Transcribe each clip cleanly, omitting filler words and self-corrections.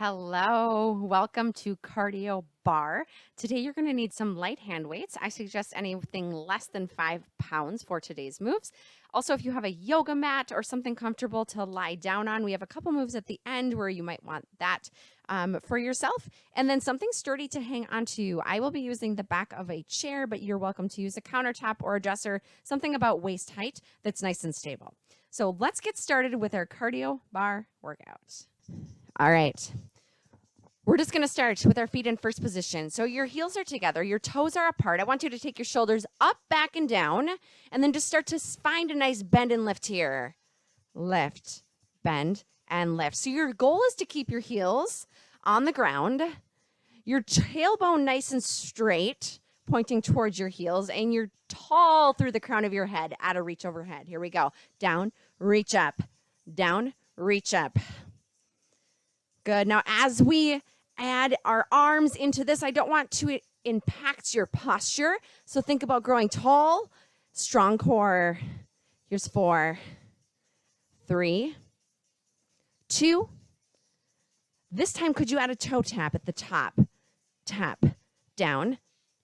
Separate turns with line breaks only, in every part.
Hello, welcome to Cardio Bar. Today you're going to need some light hand weights. I suggest anything less than 5 pounds for today's moves. Also, if you have a yoga mat or something comfortable to lie down on, we have a couple moves at the end where you might want that for yourself. And then something sturdy to hang onto. I will be using the back of a chair, but you're welcome to use a countertop or a dresser, something about waist height that's nice and stable. So let's get started with our cardio bar workout. All right. We're just going to start with our feet in first position. So your heels are together, your toes are apart. I want you to take your shoulders up, back, and down, and then just start to find a nice bend and lift here. Lift, bend, and lift. So your goal is to keep your heels on the ground, your tailbone nice and straight, pointing towards your heels, and you're tall through the crown of your head at a reach overhead. Here we go. Down, reach up. Down, reach up. Good. Now, as we add our arms into this, I don't want to impact your posture. So think about growing tall, strong core. Here's 4, 3, 2. This time, could you add a toe tap at the top? Tap, down,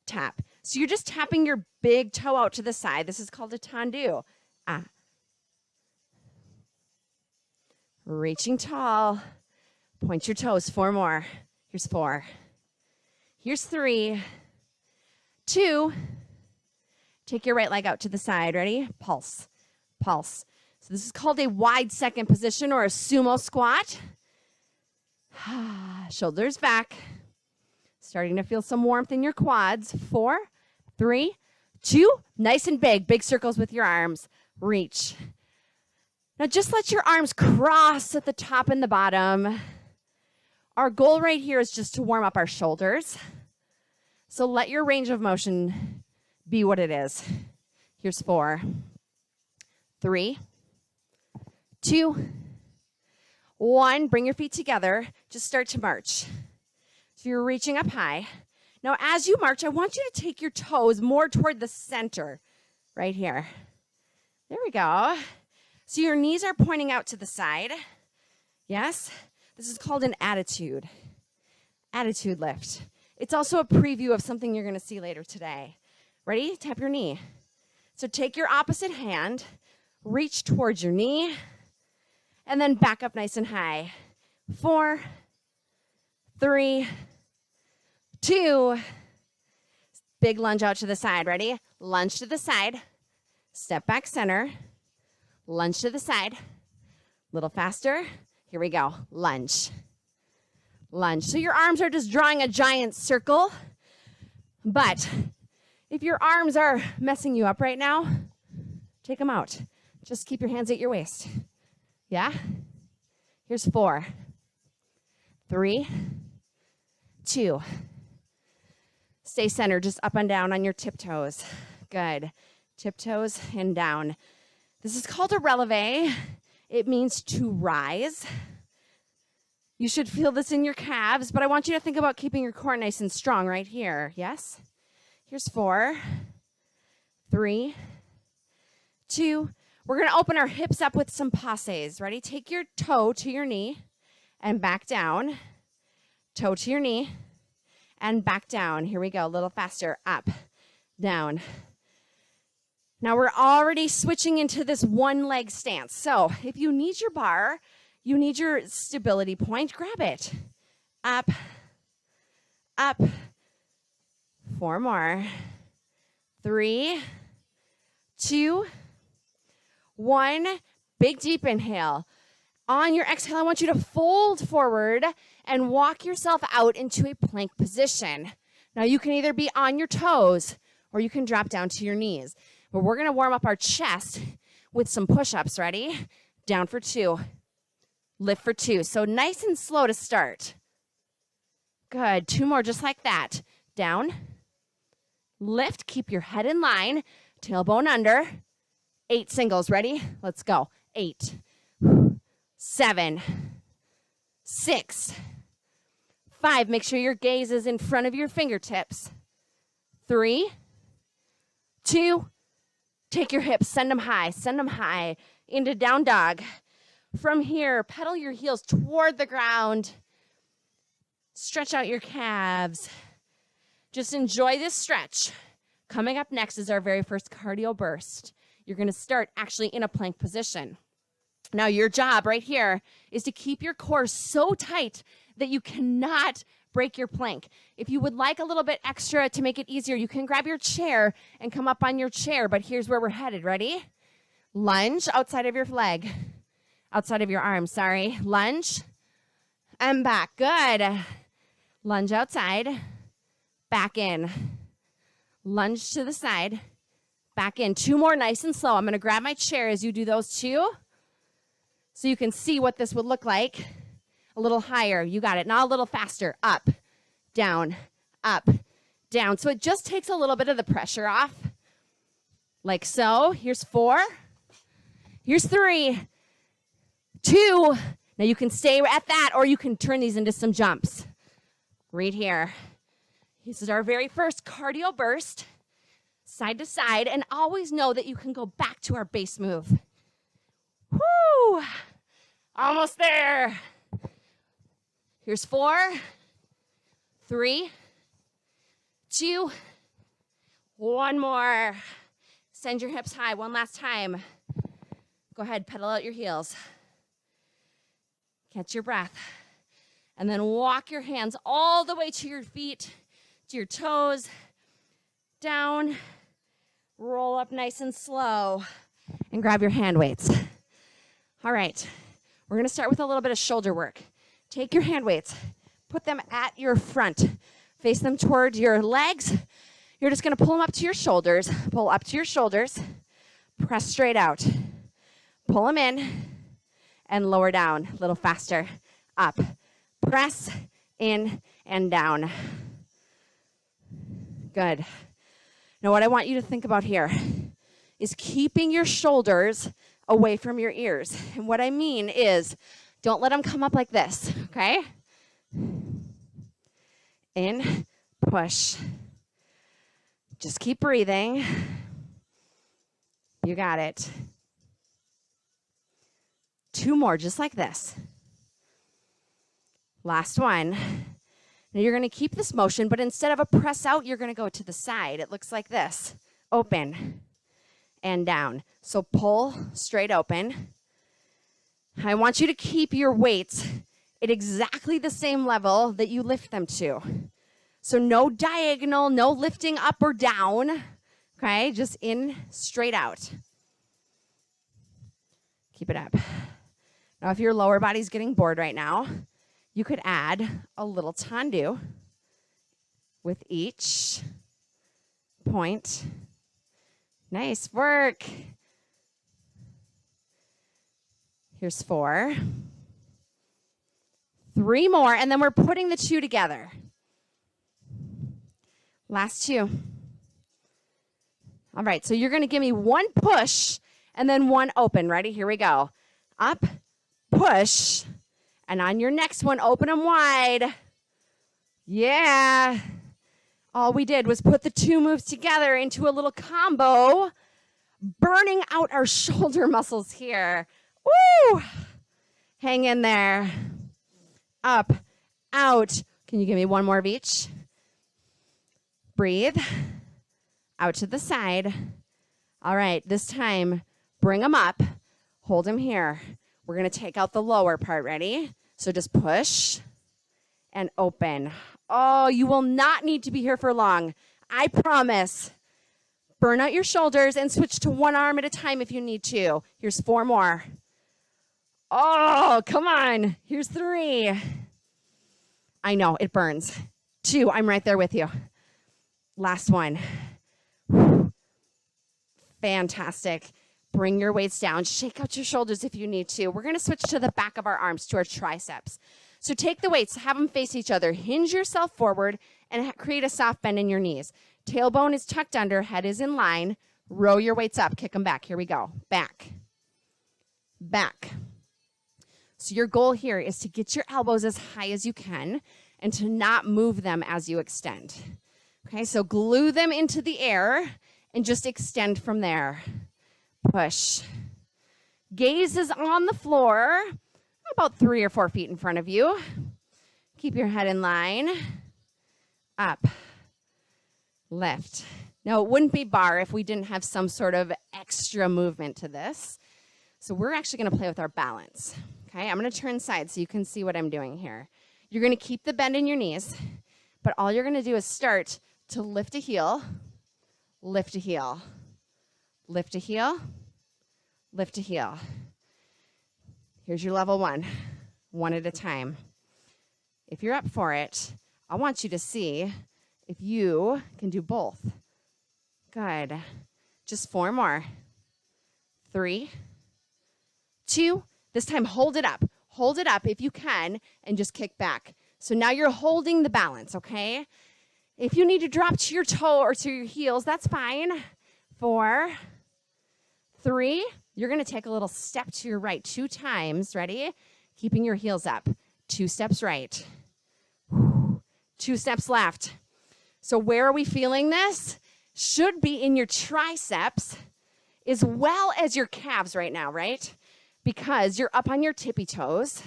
tap. So you're just tapping your big toe out to the side. This is called a tendu. Reaching tall. Point your toes. 4 more. Here's 4. Here's 3, 2. Take your right leg out to the side. Ready? Pulse. Pulse. So this is called a wide second position or a sumo squat. Shoulders back. Starting to feel some warmth in your quads. 4, 3, 2. Nice and big. Big circles with your arms. Reach. Now just let your arms cross at the top and the bottom. Our goal right here is just to warm up our shoulders. So let your range of motion be what it is. Here's 4, 3, 2, 1. Bring your feet together. Just start to march. So you're reaching up high. Now as you march, I want you to take your toes more toward the center. Right here. There we go. So your knees are pointing out to the side. Yes? This is called an attitude lift. It's also a preview of something you're going to see later today. Ready? Tap your knee. So take your opposite hand, reach towards your knee, and then back up nice and high. 4, 3, 2. Big lunge out to the side. Ready? Lunge to the side. Step back center. Lunge to the side. A little faster. Here we go. Lunge. Lunge. So your arms are just drawing a giant circle. But if your arms are messing you up right now, take them out. Just keep your hands at your waist. Yeah? Here's 4, 3, 2. Stay centered, just up and down on your tiptoes. Good. Tiptoes and down. This is called a releve. It means to rise. You should feel this in your calves, but I want you to think about keeping your core nice and strong right here. Yes? Here's 4, 3, 2. We're going to open our hips up with some passes. Ready? Take your toe to your knee and back down. Toe to your knee and back down. Here we go. A little faster. Up, down. Now we're already switching into this one leg stance. So if you need your bar, you need your stability point, grab it. Up, up. 4 more. 3, 2, 1. Big deep inhale. On your exhale, I want you to fold forward and walk yourself out into a plank position. Now you can either be on your toes or you can drop down to your knees. But we're going to warm up our chest with some push-ups. Ready? Down for 2. Lift for 2. So nice and slow to start. Good. 2 more just like that. Down. Lift. Keep your head in line. Tailbone under. 8 singles. Ready? Let's go. 8, 7, 6, 5. Make sure your gaze is in front of your fingertips. 3, 2. Take your hips, send them high into down dog. From here, pedal your heels toward the ground. Stretch out your calves. Just enjoy this stretch. Coming up next is our very first cardio burst. You're going to start actually in a plank position. Now, your job right here is to keep your core so tight that you cannot break your plank. If you would like a little bit extra to make it easier, you can grab your chair and come up on your chair, but here's where we're headed. Ready? Lunge outside of your leg. Outside of your arm, sorry. Lunge and back. Good. Lunge outside, back in. Lunge to the side, back in. 2 more, nice and slow. I'm going to grab my chair as you do those 2 so you can see what this would look like. A little higher. You got it. Now a little faster. Up, down, up, down. So it just takes a little bit of the pressure off. Like so. Here's 4. Here's 3, 2. Now you can stay at that, or you can turn these into some jumps. Right here. This is our very first cardio burst. Side to side. And always know that you can go back to our base move. Woo! Almost there. Here's 4, 3, 2, 1 more. Send your hips high. One last time. Go ahead, pedal out your heels. Catch your breath. And then walk your hands all the way to your feet, to your toes, down, roll up nice and slow, and grab your hand weights. All right, we're going to start with a little bit of shoulder work. Take your hand weights, put them at your front, face them toward your legs. You're just going to pull them up to your shoulders, pull up to your shoulders, press straight out. Pull them in and lower down a little faster. Up, press in and down. Good. Now what I want you to think about here is keeping your shoulders away from your ears. And what I mean is don't let them come up like this, okay? In, push. Just keep breathing. You got it. 2 more, just like this. Last one. Now you're going to keep this motion, but instead of a press out, you're going to go to the side. It looks like this. Open and down. So pull straight open. I want you to keep your weights at exactly the same level that you lift them to. So no diagonal, no lifting up or down. Okay, just in, straight out. Keep it up. Now if your lower body's getting bored right now, you could add a little tendu with each point. Nice work. Here's 4. 3 more, and then we're putting the 2 together. Last 2. All right, so you're going to give me 1 push and then 1 open. Ready? Here we go. Up, push, and on your next one, open them wide. Yeah. All we did was put the 2 moves together into a little combo, burning out our shoulder muscles here. Woo! Hang in there. Up, out. Can you give me 1 more of each? Breathe. Out to the side. All right, this time, bring them up. Hold them here. We're going to take out the lower part. Ready? So just push and open. Oh, you will not need to be here for long. I promise. Burn out your shoulders and switch to 1 arm at a time if you need to. Here's 4 more. Oh, come on. Here's 3. I know, it burns. 2, I'm right there with you. Last one. Fantastic. Bring your weights down. Shake out your shoulders if you need to. We're going to switch to the back of our arms, to our triceps. So take the weights, have them face each other. Hinge yourself forward and create a soft bend in your knees. Tailbone is tucked under, head is in line. Row your weights up, kick them back. Here we go. Back. Back. So your goal here is to get your elbows as high as you can and to not move them as you extend. Okay, so glue them into the air and just extend from there. Push. Gaze is on the floor, about 3 or 4 feet in front of you. Keep your head in line. Up. Lift. Now, it wouldn't be bar if we didn't have some sort of extra movement to this. So we're actually going to play with our balance. Okay, I'm going to turn sides so you can see what I'm doing here. You're going to keep the bend in your knees, but all you're going to do is start to lift a heel, lift a heel, lift a heel, lift a heel. Here's your level one at a time. If you're up for it, I want you to see if you can do both. Good. Just 4 more. 3, 2. This time, hold it up. Hold it up if you can, and just kick back. So now you're holding the balance, okay? If you need to drop to your toe or to your heels, that's fine. 4, 3. You're going to take a little step to your right 2 times. Ready? Keeping your heels up. 2 steps right. 2 steps left. So where are we feeling this? Should be in your triceps as well as your calves right now, right? Because you're up on your tippy toes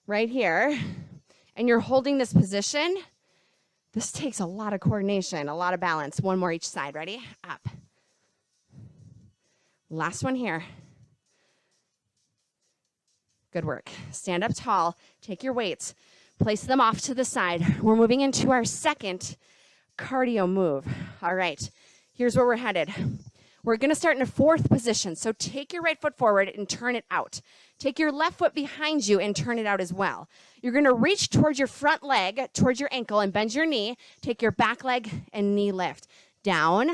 right here, and you're holding this position. This takes a lot of coordination, a lot of balance. 1 more each side. Ready? Up. Last one here. Good work. Stand up tall. Take your weights. Place them off to the side. We're moving into our second cardio move. All right. Here's where we're headed. We're going to start in a 4th position. So take your right foot forward and turn it out. Take your left foot behind you and turn it out as well. You're going to reach towards your front leg, towards your ankle, and bend your knee. Take your back leg and knee lift. Down.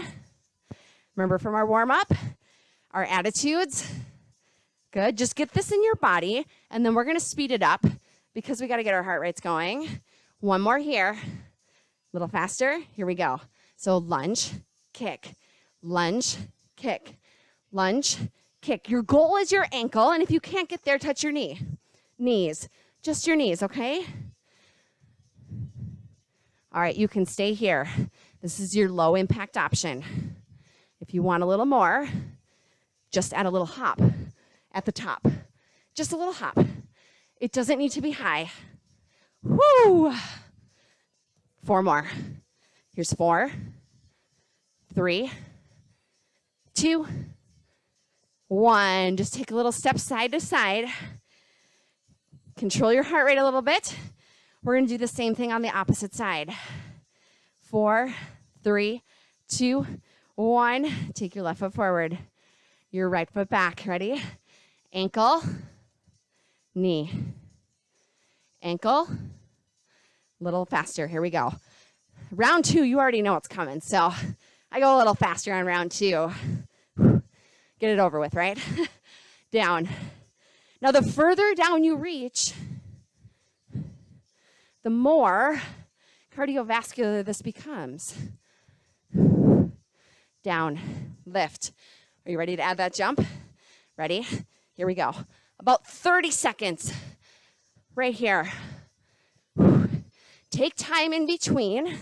Remember from our warm-up, our attitudes. Good. Just get this in your body, and then we're going to speed it up because we got to get our heart rates going. 1 more here. A little faster. Here we go. So lunge, kick, lunge, kick, lunge, kick. Your goal is your ankle, and if you can't get there, touch your knee. Knees. Just your knees, okay? All right, you can stay here. This is your low impact option. If you want a little more, just add a little hop at the top. Just a little hop. It doesn't need to be high. Woo! 4 more. Here's 4, 3, 2, 1. Just take a little step side to side. Control your heart rate a little bit. We're going to do the same thing on the opposite side. 4, 3, 2, 1. Take your left foot forward. Your right foot back. Ready? Ankle, knee, ankle. A little faster. Here we go. Round 2, you already know what's coming. So I go a little faster on round 2. Get it over with, right? Down. Now, the further down you reach, the more cardiovascular this becomes. Down, lift. Are you ready to add that jump? Ready? Here we go. About 30 seconds right here. Take time in between.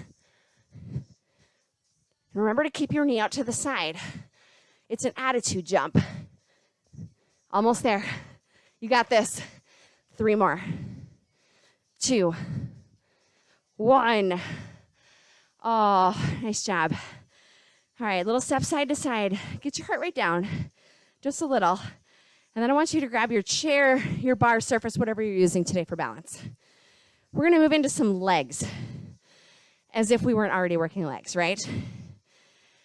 Remember to keep your knee out to the side. It's an attitude jump. Almost there. You got this. 3 more. 2, 1. Oh, nice job. All right, little step side to side. Get your heart rate down. Just a little. And then I want you to grab your chair, your bar surface, whatever you're using today for balance. We're going to move into some legs, as if we weren't already working legs, right?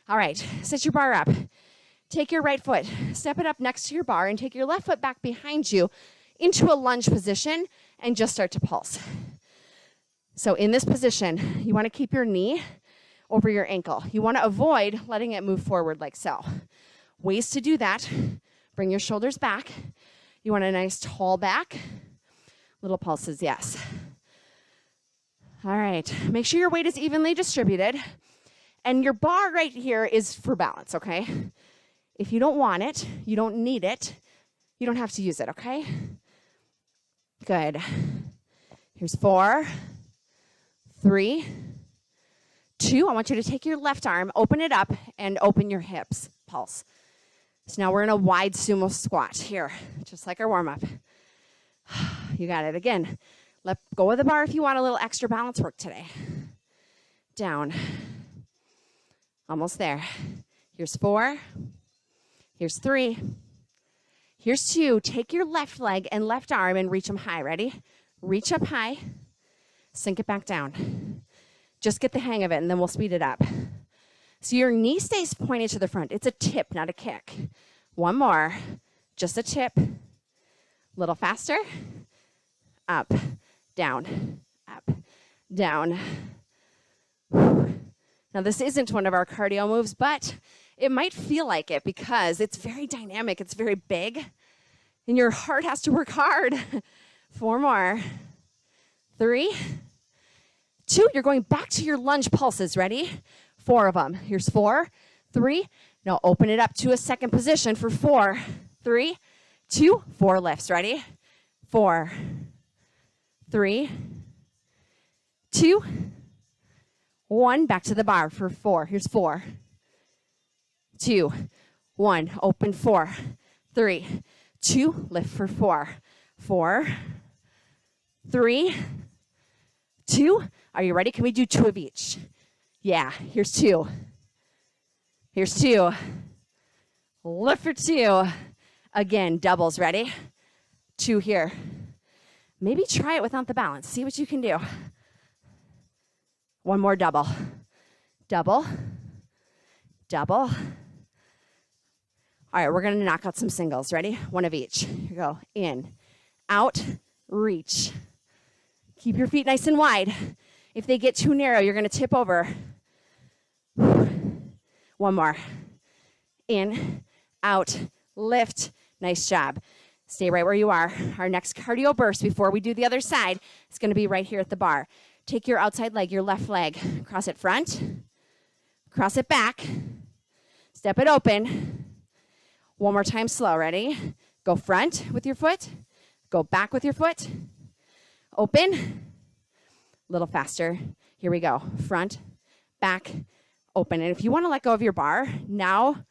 All right, set your bar up. Take your right foot, step it up next to your bar, and take your left foot back behind you into a lunge position, and just start to pulse. So in this position, you want to keep your knee over your ankle. You want to avoid letting it move forward like so. Ways to do that: bring your shoulders back. You want a nice tall back. Little pulses, yes. All right, make sure your weight is evenly distributed. And your bar right here is for balance, okay? If you don't want it, you don't need it, you don't have to use it, okay? Good. Here's 4, 3, 2. I want you to take your left arm, open it up, and open your hips. Pulse. So now we're in a wide sumo squat here, just like our warm-up. You got it. Again, Let go of the bar if you want a little extra balance work today. Down. Almost there. Here's 4. Here's 3. Here's 2. Take your left leg and left arm and reach them high. Ready? Reach up high. Sink it back down. Just get the hang of it, and then we'll speed it up. So your knee stays pointed to the front. It's a tip, not a kick. One more. Just a tip. A little faster. Up, down, up, down. Now, this isn't one of our cardio moves, but it might feel like it because it's very dynamic. It's very big, and your heart has to work hard. 4 more. 3, 2. You're going back to your lunge pulses. Ready? 4 of them. Here's 4, 3. Now open it up to a second position for 4, 3, 2, 4 lifts. Ready? 4, 3, 2, 1. Back to the bar for 4. Here's 4, 2, 1. Open 4, 3, 2. Lift for 4, 4, 3, 2. Are you ready? Can we do 2 of each? Yeah. Here's 2. Here's 2. Lift for 2. Again, doubles. Ready? 2 here. Maybe try it without the balance. See what you can do. 1 more double. Double. Double. All right, we're going to knock out some singles. Ready? 1 of each. Here we go. In, out, reach. Keep your feet nice and wide. If they get too narrow, you're going to tip over. 1 more. In, out, lift. Nice job. Stay right where you are. Our next cardio burst before we do the other side is going to be right here at the bar. Take your outside leg, your left leg, cross it front, cross it back, step it open. 1 more time slow. Ready? Go front with your foot, go back with your foot, open, a little faster. Here we go. Front, back, open. And if you want to let go of your bar, now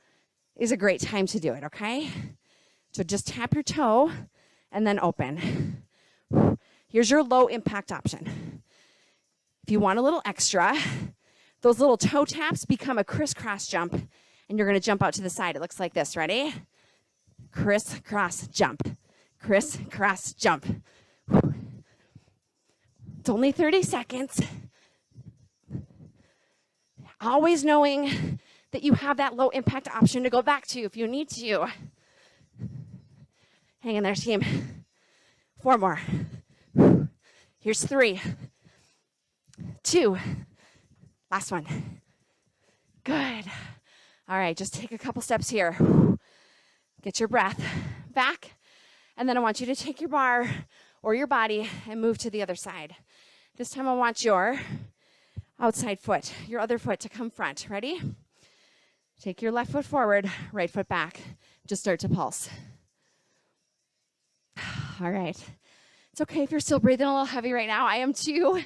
is a great time to do it, okay? So just tap your toe and then open. Here's your low impact option. If you want a little extra, those little toe taps become a crisscross jump, and you're going to jump out to the side. It looks like this. Ready? Crisscross jump. Crisscross jump. It's only 30 seconds. Always knowing that you have that low impact option to go back to if you need to. Hang in there, team. 4 more. Here's 3, 2. Last one. Good. All right, just take a couple steps here. Get your breath back. And then I want you to take your bar or your body and move to the other side. This time I want your outside foot, your other foot to come front. Ready? Take your left foot forward, right foot back. Just start to pulse. All right. It's okay if you're still breathing a little heavy right now. I am too.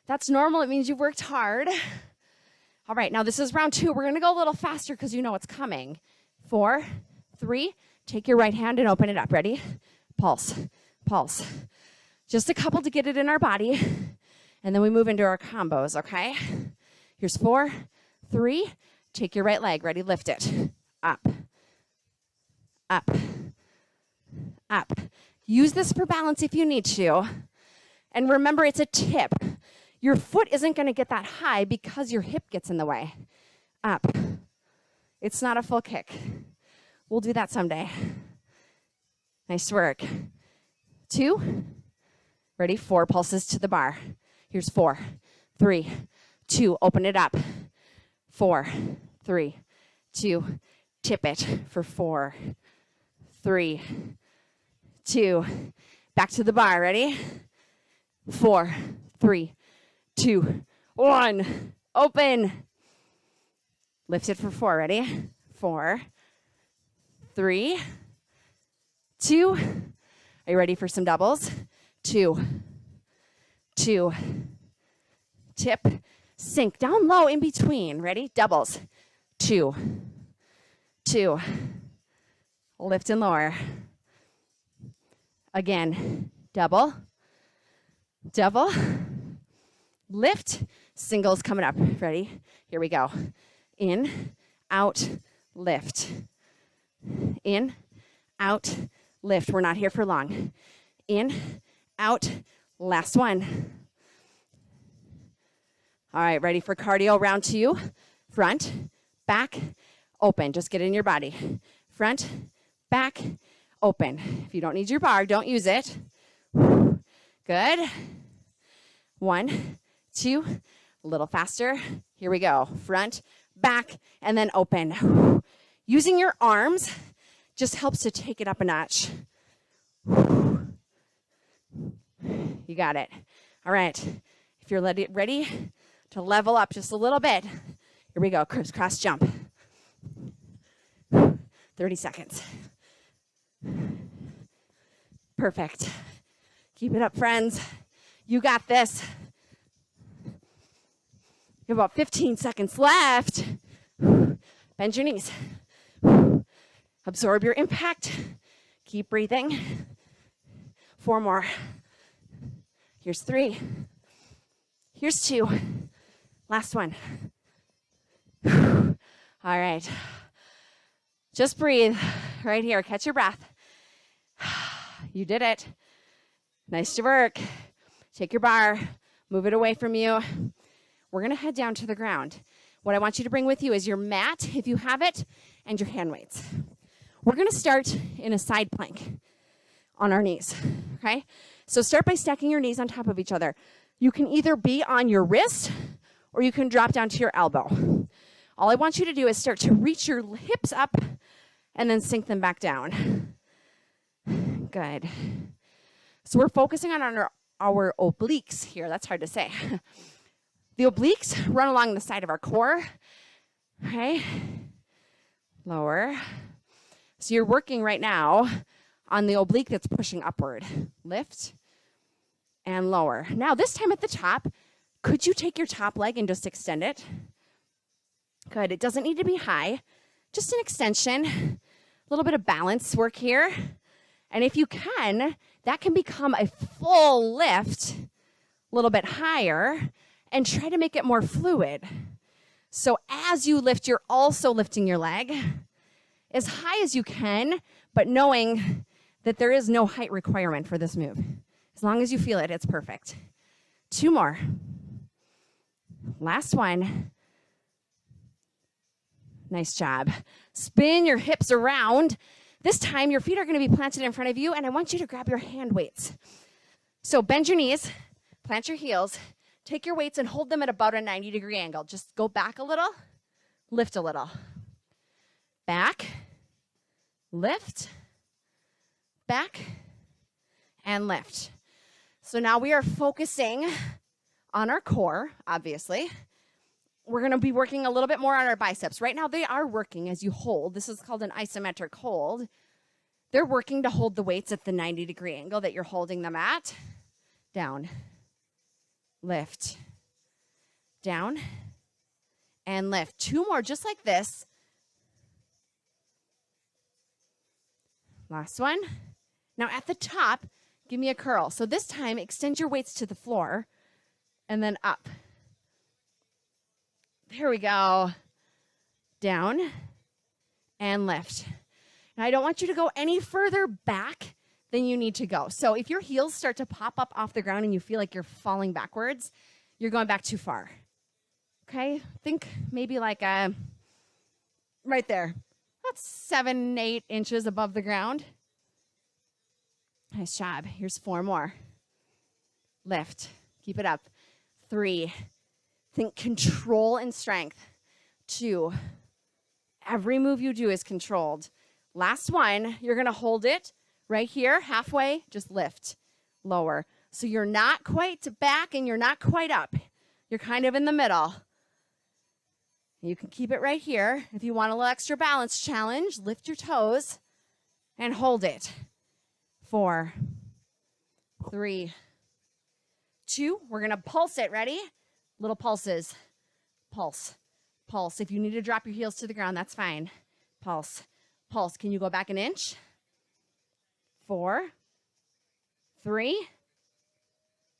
That's normal. It means you've worked hard. All right. Now this is round 2. We're going to go a little faster because you know it's coming. 4, 3. Take your right hand and open it up. Ready? Pulse. Pulse. Just a couple to get it in our body. And then we move into our combos, okay? Here's 4, 3. Take your right leg. Ready? Lift it. Up. Up. Up. Use this for balance if you need to. And remember, it's a tip. Your foot isn't going to get that high because your hip gets in the way. Up. It's not a full kick. We'll do that someday. Nice work. 2. Ready? 4 pulses to the bar. Here's 4, 3, 2. Open it up. 4, 3, 2. Tip it for 4, 3, 2. Back to the bar. Ready? 4, 3, 2, 1. Open. Lift it for 4. Ready? 4, 3, 2. Are you ready for some doubles? 2, 2. Tip. Sink down low in between. Ready? Doubles. 2, 2. Lift and lower. Again. Double. Double, lift, singles coming up. Ready? Here we go. In, out, lift. In, out, lift. We're not here for long. In, out, last one. All right, ready for cardio round 2. Front, back, open. Just get in your body. Front, back, open. If you don't need your bar, don't use it. Good. 1, 2, a little faster. Here we go. Front, back, and then open. Using your arms just helps to take it up a notch. You got it. All right. If you're ready to level up just a little bit, here we go. Cross jump. 30 seconds. Perfect. Keep it up, friends. You got this. You have about 15 seconds left. Bend your knees. Absorb your impact. Keep breathing. 4 more. Here's 3. Here's 2. Last one. All right. Just breathe right here. Catch your breath. You did it. Nice work. Take your bar. Move it away from you. We're going to head down to the ground. What I want you to bring with you is your mat, if you have it, and your hand weights. We're going to start in a side plank on our knees, okay? So start by stacking your knees on top of each other. You can either be on your wrist or you can drop down to your elbow. All I want you to do is start to reach your hips up and then sink them back down. Good. So we're focusing on our obliques here. That's hard to say. The obliques run along the side of our core. Okay. Lower. So you're working right now on the oblique that's pushing upward. Lift and lower. Now this time at the top, could you take your top leg and just extend it? Good. It doesn't need to be high. Just an extension. A little bit of balance work here. And if you can, that can become a full lift, a little bit higher, and try to make it more fluid. So as you lift, you're also lifting your leg as high as you can, but knowing that there is no height requirement for this move. As long as you feel it, it's perfect. 2 more. Last one. Nice job. Spin your hips around. This time, your feet are going to be planted in front of you, and I want you to grab your hand weights. So bend your knees, plant your heels, take your weights and hold them at about a 90-degree angle. Just go back a little, lift a little. Back, lift, back, and lift. So now we are focusing on our core, obviously. We're going to be working a little bit more on our biceps. Right now, they are working as you hold. This is called an isometric hold. They're working to hold the weights at the 90-degree angle that you're holding them at. Down, lift, down, and lift. 2 more, just like this. Last one. Now at the top, give me a curl. So this time, extend your weights to the floor and then up. There we go. Down and lift. Now, I don't want you to go any further back than you need to go. So if your heels start to pop up off the ground and you feel like you're falling backwards, you're going back too far. Okay? Think maybe like right there. That's 7, 8 inches above the ground. Nice job. Here's 4 more. Lift. Keep it up. 3. Think control and strength. 2. Every move you do is controlled. Last one, you're going to hold it right here, halfway, just lift, lower. So you're not quite back and you're not quite up. You're kind of in the middle. You can keep it right here. If you want a little extra balance challenge, lift your toes and hold it. 4, 3, 2. We're going to pulse it. Ready? Little pulses. Pulse. Pulse. If you need to drop your heels to the ground, that's fine. Pulse. Pulse. Can you go back an inch? 4, 3,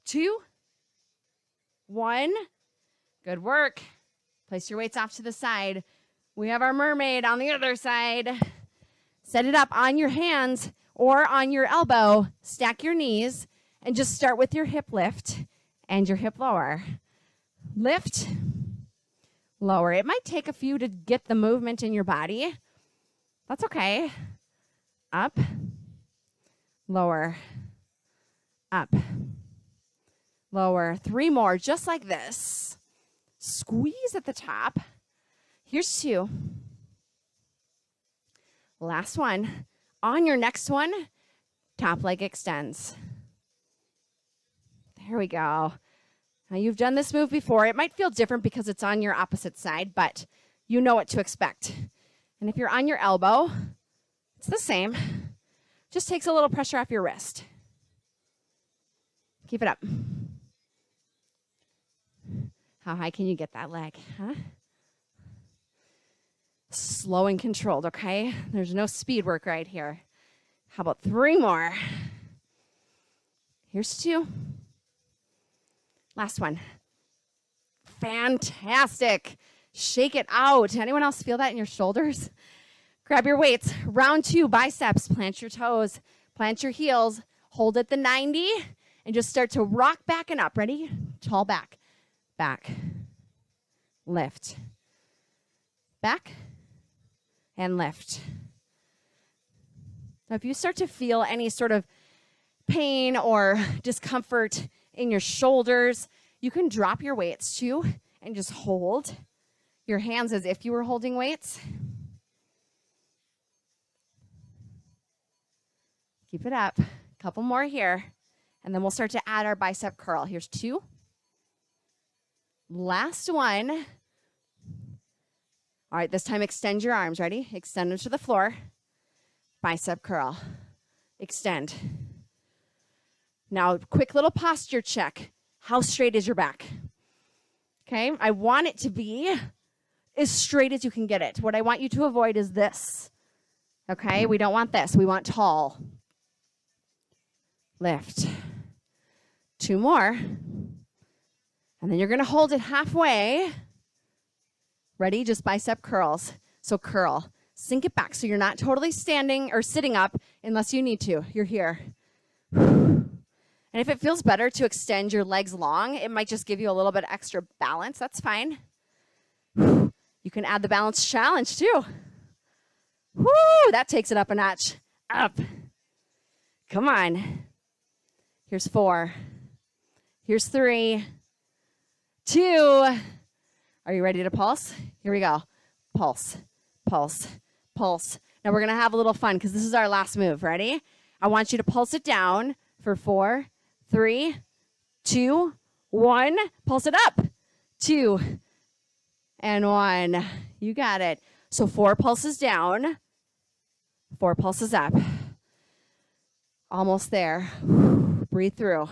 2, 1. Good work. Place your weights off to the side. We have our mermaid on the other side. Set it up on your hands or on your elbow. Stack your knees and just start with your hip lift and your hip lower. Lift, lower. It might take a few to get the movement in your body. That's okay. Up, lower, up, lower. 3 more, just like this. Squeeze at the top. Here's 2. Last one. On your next one, top leg extends. There we go. Now you've done this move before. It might feel different because it's on your opposite side, but you know what to expect. And if you're on your elbow, it's the same. Just takes a little pressure off your wrist. Keep it up. How high can you get that leg, huh? Slow and controlled, okay? There's no speed work right here. How about 3 more? Here's 2. Last one. Fantastic. Shake it out. Anyone else feel that in your shoulders? Grab your weights. Round 2, biceps. Plant your toes. Plant your heels. Hold at the 90 and just start to rock back and up. Ready? Tall back. Back. Lift. Back. And lift. Now, if you start to feel any sort of pain or discomfort in your shoulders, you can drop your weights too and just hold your hands as if you were holding weights. Keep it up. A couple more here. And then we'll start to add our bicep curl. Here's 2. Last one. All right, this time extend your arms. Ready? Extend them to the floor. Bicep curl. Extend. Now, quick little posture check. How straight is your back? Okay, I want it to be as straight as you can get it. What I want you to avoid is this. Okay, we don't want this. We want tall. Lift. 2 more. And then you're going to hold it halfway. Ready? Just bicep curls. So curl. Sink it back so you're not totally standing or sitting up unless you need to. You're here. And if it feels better to extend your legs long, it might just give you a little bit extra balance. That's fine. You can add the balance challenge too. Woo! That takes it up a notch. Up. Come on. Here's 4. Here's 3. 2. Are you ready to pulse? Here we go. Pulse, pulse, pulse. Now we're going to have a little fun because this is our last move. Ready? I want you to pulse it down for 4, 3, 2, 1. Pulse it up. 2 and 1. You got it. So 4 pulses down, 4 pulses up. Almost there. Breathe through.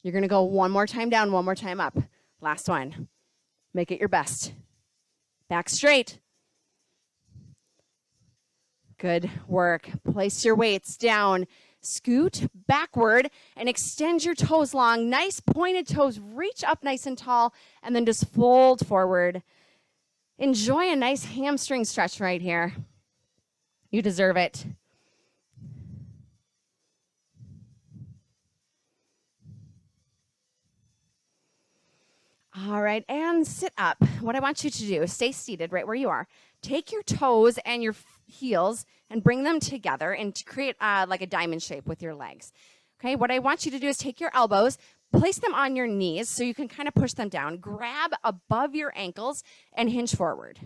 You're going to go 1 more time down, 1 more time up. Last one. Make it your best. Back straight. Good work. Place your weights down. Scoot backward and extend your toes long. Nice pointed toes. Reach up nice and tall and then just fold forward. Enjoy a nice hamstring stretch right here. You deserve it. All right, and sit up. What I want you to do is stay seated right where you are. Take your toes and your heels and bring them together and to create like a diamond shape with your legs. Okay, what I want you to do is take your elbows, place them on your knees so you can kind of push them down. Grab above your ankles and hinge forward.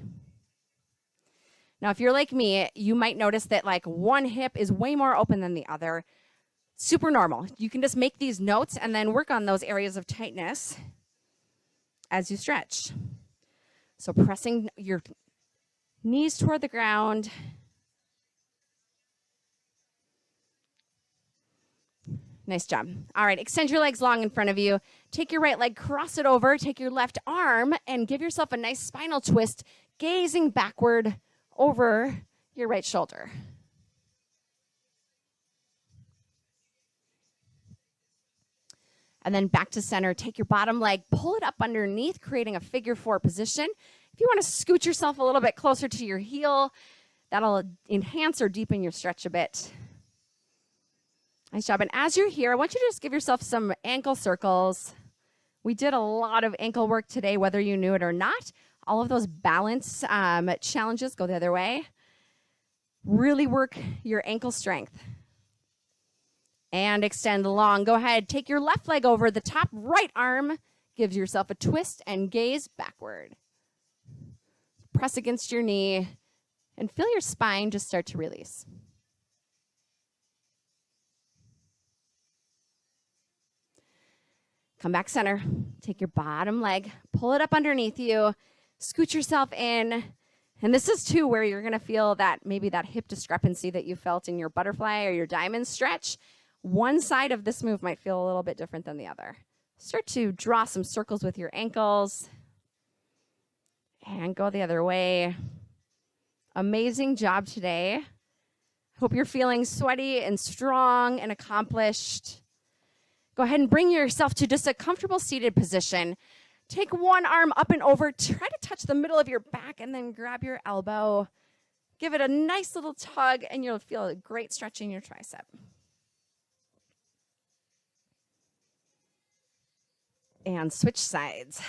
Now, if you're like me, you might notice that like one hip is way more open than the other. Super normal. You can just make these notes and then work on those areas of tightness as you stretch. So pressing your knees toward the ground. Nice job. All right, extend your legs long in front of you. Take your right leg, cross it over, take your left arm, and give yourself a nice spinal twist, gazing backward over your right shoulder. And then back to center. Take your bottom leg, pull it up underneath, creating a figure 4 position. If you want to scoot yourself a little bit closer to your heel, that'll enhance or deepen your stretch a bit. Nice job. And as you're here, I want you to just give yourself some ankle circles. We did a lot of ankle work today, whether you knew it or not. All of those balance challenges, go the other way. Really work your ankle strength. And extend long. Go ahead, take your left leg over the top right arm. Give yourself a twist and gaze backward. Press against your knee and feel your spine just start to release. Come back center. Take your bottom leg, pull it up underneath you, scoot yourself in. And this is too where you're going to feel that maybe that hip discrepancy that you felt in your butterfly or your diamond stretch. One side of this move might feel a little bit different than the other. Start to draw some circles with your ankles and go the other way. Amazing job today. Hope you're feeling sweaty and strong and accomplished. Go ahead and bring yourself to just a comfortable seated position. Take one arm up and over. Try to touch the middle of your back and then grab your elbow. Give it a nice little tug and you'll feel a great stretch in your tricep. And switch sides.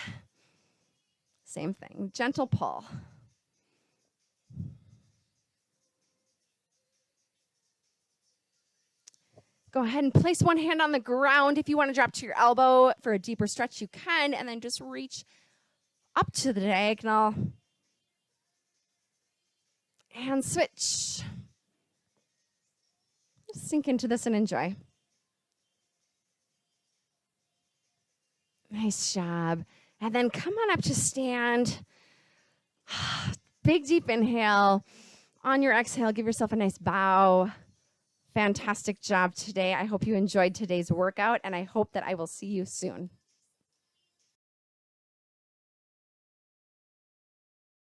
Same thing, gentle pull. Go ahead and place one hand on the ground. If you want to drop to your elbow for a deeper stretch, you can, and then just reach up to the diagonal. And switch. Just sink into this and enjoy. Nice job. And then come on up to stand. Big deep inhale. On your exhale, give yourself a nice bow. Fantastic job today. I hope you enjoyed today's workout, and I hope that I will see you soon.